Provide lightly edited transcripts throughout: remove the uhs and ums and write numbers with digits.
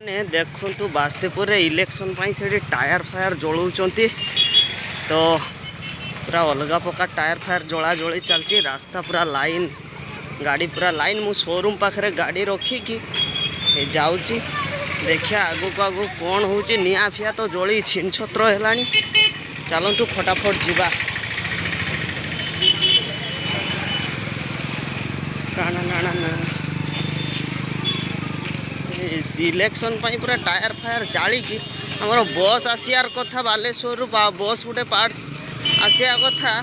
ने देखु बास्तेपुर इलेक्शन से टायर फायर जलाउंट तो पूरा अलग प्रकार टायर फायर जला जली चलती रास्ता पूरा लाइन गाड़ी पूरा लाइन मु शोरूम पाखे गाड़ी रखिकी जाऊँगी देखिया आगु को आगु कौन हो निआ फिया तो जली छिन छत्र है चलतु फटाफट जीवा इलेक्शन पूरा टायर फायर जालिकी आमर बस आसियार कथा बालेश्वर बस गोटे पार्ट्स आसिया कथा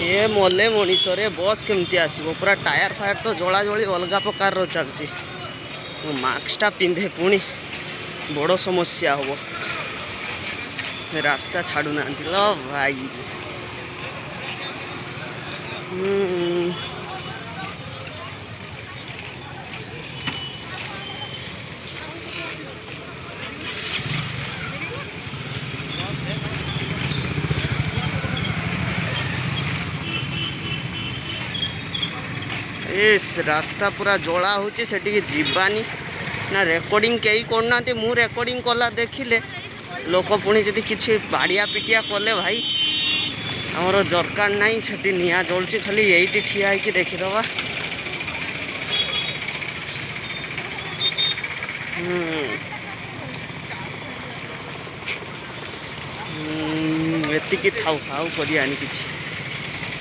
ये मले मनीष रे बस केमती आसो पूरा टायर फायर तो जला जली अलग प्रकार चलती मास्कटा पिंधे पुणी बड़ समस्या हम रास्ता छाड़ू ना लो भाई इस रास्ता पूरा जला होची सेठी जीवानी ना रेकर्डिंग कई करना मु रेकर्डिंग कला देखिले लोक पुणी जदि किसी बाड़िया पिटिया कले भाई आमर दरकार नहीं सेठी निआ जलुची खाली यही ठिया है कि देखीदबा एतिकी थाउ थाउ करियानी किछि